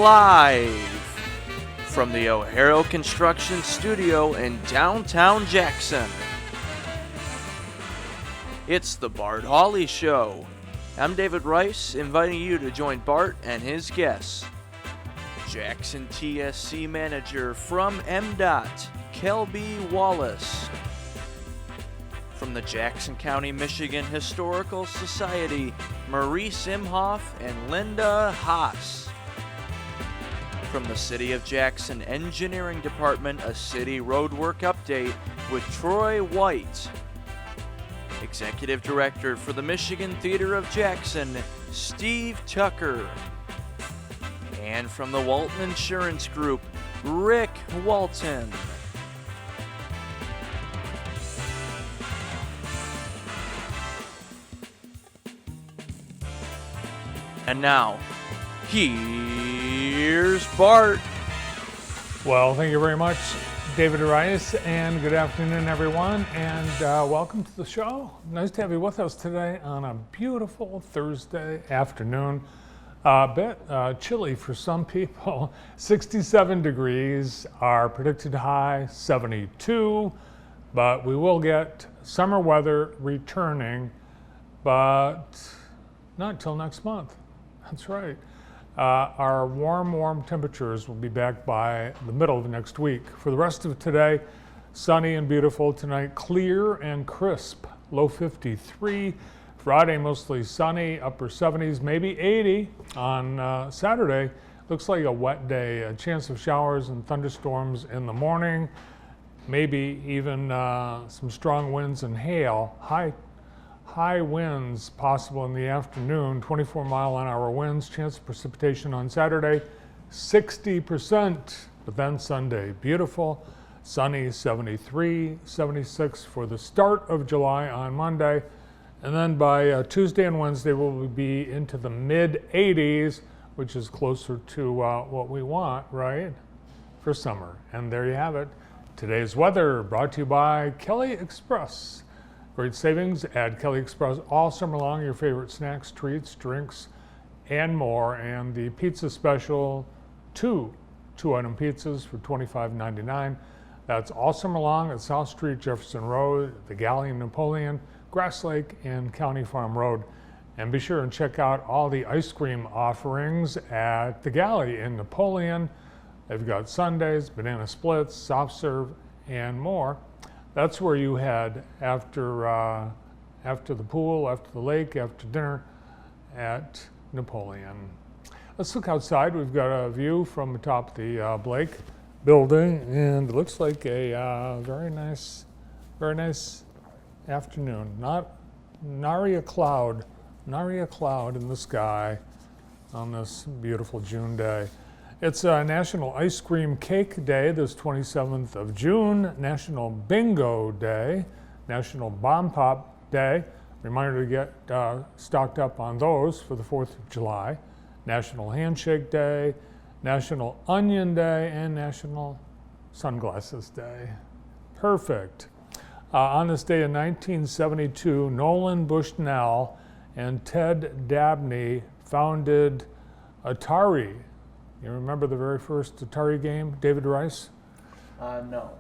live from the O'Hara Construction Studio in downtown Jackson. It's the Bart Hawley Show. I'm David Rice, inviting you to join Bart and his guests. Jackson TSC Manager from MDOT, Kelby Wallace. From the Jackson County, Michigan Historical Society, Maurice Imhoff and Linda Haas. From the City of Jackson Engineering Department, a city roadwork update with Troy White. Executive Director for the Michigan Theater of Jackson, Steve Tucker. And from the Walton Insurance Group, Rick Walton. And now, here's Bart. Well, thank you very much, David Rice, and good afternoon, everyone, and welcome to the show. Nice to have you with us today on a beautiful Thursday afternoon. A bit chilly for some people. 67 degrees, our predicted high 72, but we will get summer weather returning, but not till next month. That's right. Our warm temperatures will be back by the middle of next week. For the rest of today, sunny and beautiful tonight, clear and crisp, low 53. Friday, mostly sunny, upper 70s, maybe 80. On Saturday, looks like a wet day, a chance of showers and thunderstorms in the morning, maybe even some strong winds and hail. High winds possible in the afternoon, 24-mile-an-hour winds, chance of precipitation on Saturday, 60%, but then Sunday, beautiful, sunny, 73, 76 for the start of July on Monday. And then by Tuesday and Wednesday, we'll be into the mid-80s, which is closer to what we want, right, for summer. And there you have it. Today's weather brought to you by Kelly Express. Great savings at Kelly Express all summer long. Your favorite snacks, treats, drinks, and more. And the pizza special, two-item pizzas for $25.99. That's all summer long at South Street, Jefferson Road, the Galley in Napoleon, Grass Lake, and County Farm Road. And be sure and check out all the ice cream offerings at the Galley in Napoleon. They've got sundaes, banana splits, soft serve, and more. That's where you head after the pool, after the lake, after dinner at Napoleon. Let's look outside. We've got a view from atop the Blake building, and it looks like a very nice afternoon. Nary a cloud in the sky on this beautiful June day. It's National Ice Cream Cake Day, this 27th of June, National Bingo Day, National Bomb Pop Day, reminder to get stocked up on those for the 4th of July, National Handshake Day, National Onion Day, and National Sunglasses Day. Perfect. On this day in 1972, Nolan Bushnell and Ted Dabney founded Atari. You remember the very first Atari game, David Rice? No.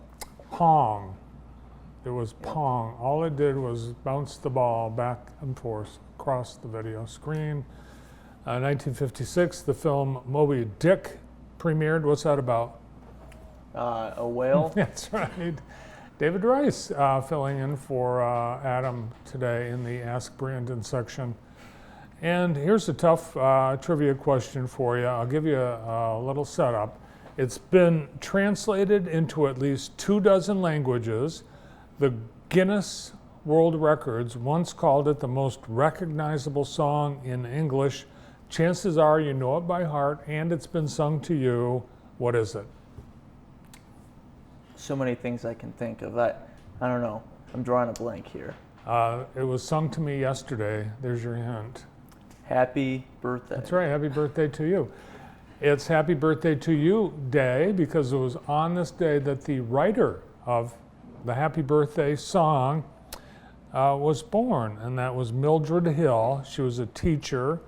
Pong. It was Pong. All it did was bounce the ball back and forth across the video screen. 1956, the film Moby Dick premiered. What's that about? A whale? That's right. David Rice filling in for Adam today in the Ask Brandon section. And here's a tough trivia question for you. I'll give you a little setup. It's been translated into at least 24 languages. The Guinness World Records once called it the most recognizable song in English. Chances are you know it by heart, and it's been sung to you. What is it? So many things I can think of. I don't know. I'm drawing a blank here. It was sung to me yesterday. There's your hint. Happy birthday. That's right. Happy birthday to you. It's Happy Birthday to You Day because it was on this day that the writer of the Happy Birthday song was born, and that was Mildred Hill. She was a teacher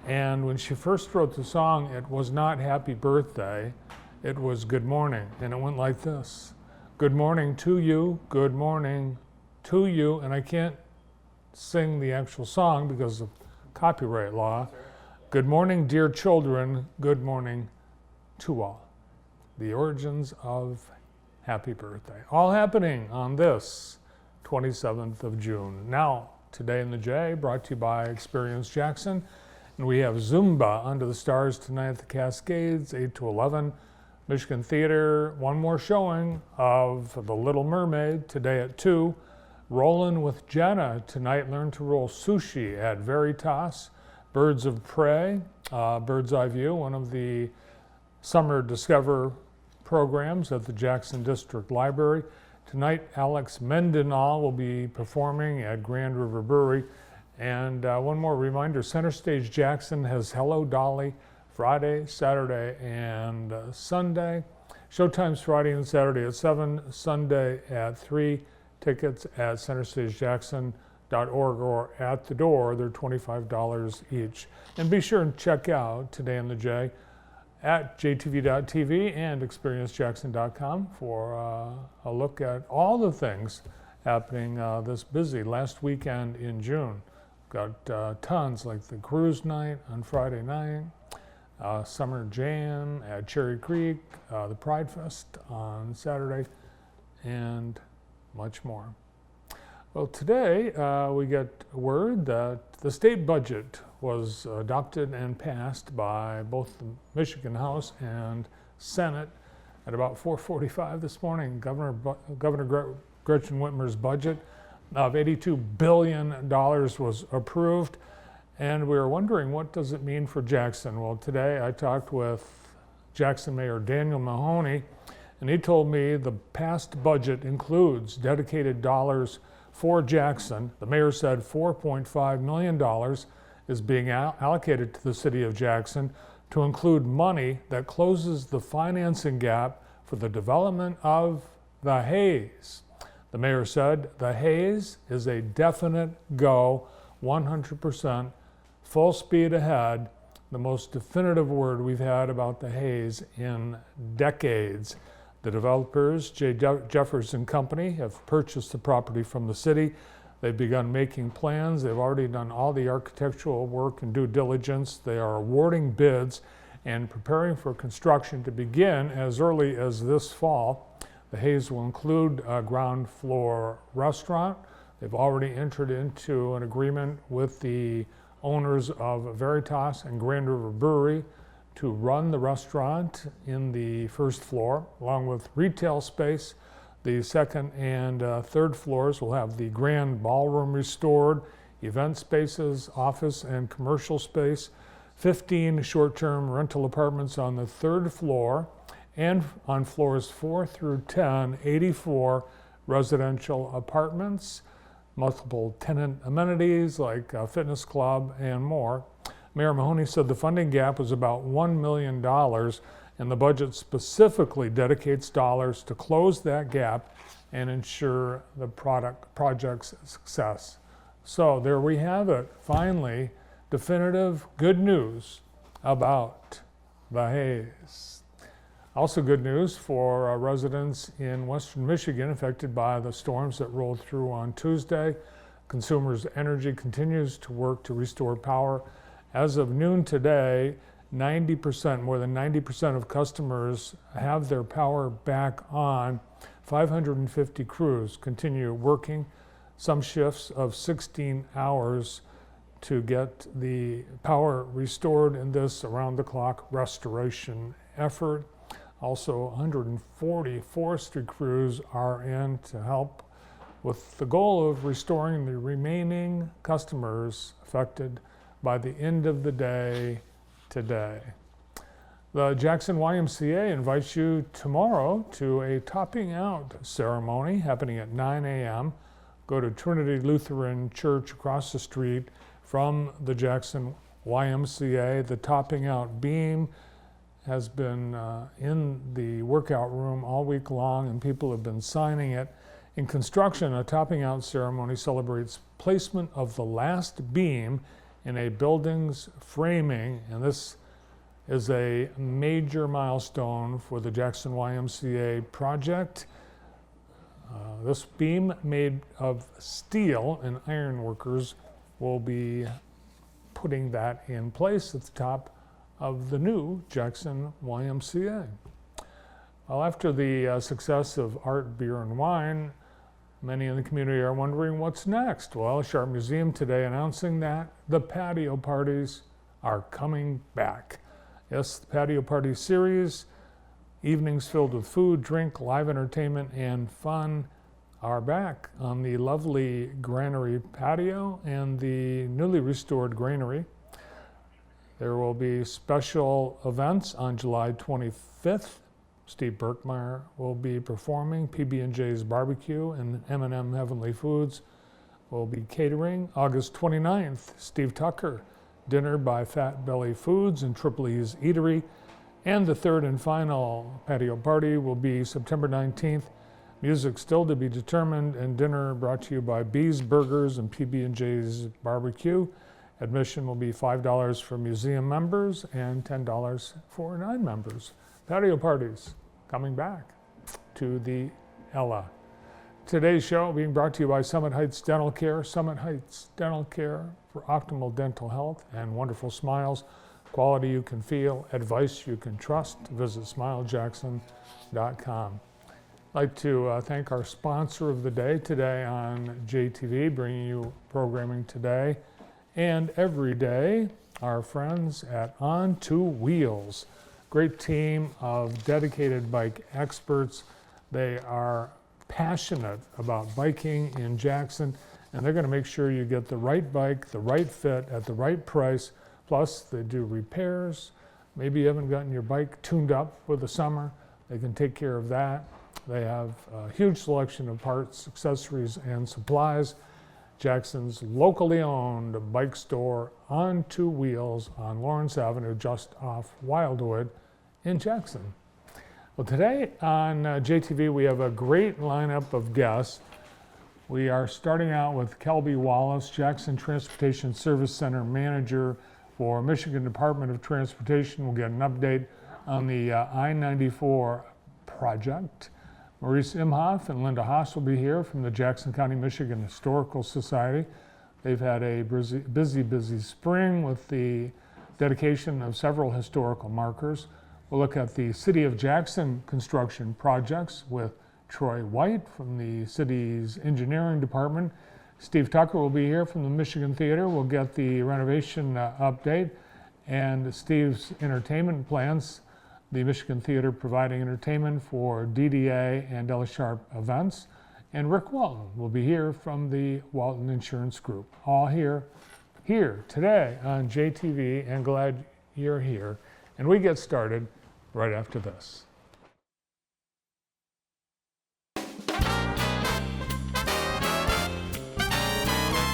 And when she first wrote the song, it was not Happy Birthday, it was Good Morning. And it went like this. Good morning to you, good morning to you. And I can't sing the actual song because of copyright law. Good morning, dear children, good morning to all. The origins of Happy Birthday. All happening on this 27th of June. Now, Today in the J, brought to you by Experience Jackson. And we have Zumba Under the Stars tonight at the Cascades, 8 to 11. Michigan Theater, one more showing of The Little Mermaid today at 2. Rollin' with Jenna tonight, learn to roll sushi at Veritas. Birds of Prey, Bird's Eye View, one of the Summer Discover programs at the Jackson District Library. Tonight, Alex Mendenhall will be performing at Grand River Brewery. And one more reminder, Center Stage Jackson has Hello Dolly Friday, Saturday, and Sunday. Showtime's Friday and Saturday at 7, Sunday at 3. Tickets at centerstagejackson.org or at the door. They're $25 each. And be sure and check out Today in the J at jtv.tv and experiencejackson.com for a look at all the things happening this busy last weekend in June. Got tons like the cruise night on Friday night, Summer Jam at Cherry Creek, the Pride Fest on Saturday, and much more. Well, today we get word that the state budget was adopted and passed by both the Michigan House and Senate at about 4:45 this morning. Governor Gretchen Whitmer's budget of $82 billion was approved, and we were wondering, what does it mean for Jackson? Well, today I talked with Jackson Mayor Daniel Mahoney, and he told me the passed budget includes dedicated dollars for Jackson. The mayor said $4.5 million is being allocated to the city of Jackson to include money that closes the financing gap for the development of the Hayes. The mayor said the Hayes is a definite go, 100%, full speed ahead, the most definitive word we've had about the Hayes in decades. The developers, J. Jeffers and Company, have purchased the property from the city. They've begun making plans. They've already done all the architectural work and due diligence. They are awarding bids and preparing for construction to begin as early as this fall. The Hayes will include a ground floor restaurant. They've already entered into an agreement with the owners of Veritas and Grand River Brewery to run the restaurant in the first floor, along with retail space. The second and third floors will have the grand ballroom restored, event spaces, office and commercial space, 15 short-term rental apartments on the third floor, and on floors 4 through 10, 84 residential apartments, multiple tenant amenities like a fitness club and more. Mayor Mahoney said the funding gap was about $1 million, and the budget specifically dedicates dollars to close that gap and ensure the project's success. So there we have it, finally, definitive good news about the Hayes. Also good news for residents in western Michigan affected by the storms that rolled through on Tuesday. Consumers Energy continues to work to restore power. As of noon today, more than 90% of customers have their power back on. 550 crews continue working, some shifts of 16 hours to get the power restored in this around-the-clock restoration effort. Also, 140 forestry crews are in to help with the goal of restoring the remaining customers affected by the end of the day today. The Jackson YMCA invites you tomorrow to a topping out ceremony happening at 9 a.m. Go to Trinity Lutheran Church across the street from the Jackson YMCA. The topping out beam has been in the workout room all week long, and people have been signing it. In construction, a topping out ceremony celebrates placement of the last beam in a building's framing, and this is a major milestone for the Jackson YMCA project. This beam made of steel and iron workers will be putting that in place at the top of the new Jackson YMCA. Well, after the success of art, beer, and wine, many in the community are wondering what's next. Well, Sharp Museum today announcing that the patio parties are coming back. Yes, the patio party series, evenings filled with food, drink, live entertainment, and fun are back on the lovely granary patio and the newly restored granary. There will be special events on July 25th. Steve Berkmeyer will be performing. PB&J's Barbecue and M&M Heavenly Foods will be catering. August 29th, Steve Tucker, dinner by Fat Belly Foods and Triple E's Eatery. And the third and final patio party will be September 19th. Music still to be determined, and dinner brought to you by B's Burgers and PB&J's Barbecue. Admission will be $5 for museum members and $10 for non-members. Patio parties coming back to the Ella. Today's show being brought to you by Summit Heights Dental Care. Summit Heights Dental Care for optimal dental health and wonderful smiles. Quality you can feel, advice you can trust. Visit smilejackson.com. I'd like to thank our sponsor of the day today on JTV, bringing you programming today and every day, our friends at On Two Wheels. Great team of dedicated bike experts. They are passionate about biking in Jackson, and they're going to make sure you get the right bike, the right fit, at the right price. Plus, they do repairs. Maybe you haven't gotten your bike tuned up for the summer. They can take care of that. They have a huge selection of parts, accessories, and supplies. Jackson's locally owned bike store, On Two Wheels, on Lawrence Avenue, just off Wildwood in Jackson. Well, today on JTV, we have a great lineup of guests. We are starting out with Kelby Wallace, Jackson Transportation Service Center Manager for Michigan Department of Transportation. We'll get an update on the I-94 project. Maurice Imhoff and Linda Haas will be here from the Jackson County, Michigan Historical Society. They've had a busy spring with the dedication of several historical markers. We'll look at the City of Jackson construction projects with Troy White from the city's engineering department. Steve Tucker will be here from the Michigan Theater. We'll get the renovation update and Steve's entertainment plans. The Michigan Theater providing entertainment for DDA and Ella Sharp events. And Rick Walton will be here from the Walton Insurance Group. All here today on JTV, and glad you're here. And we get started right after this.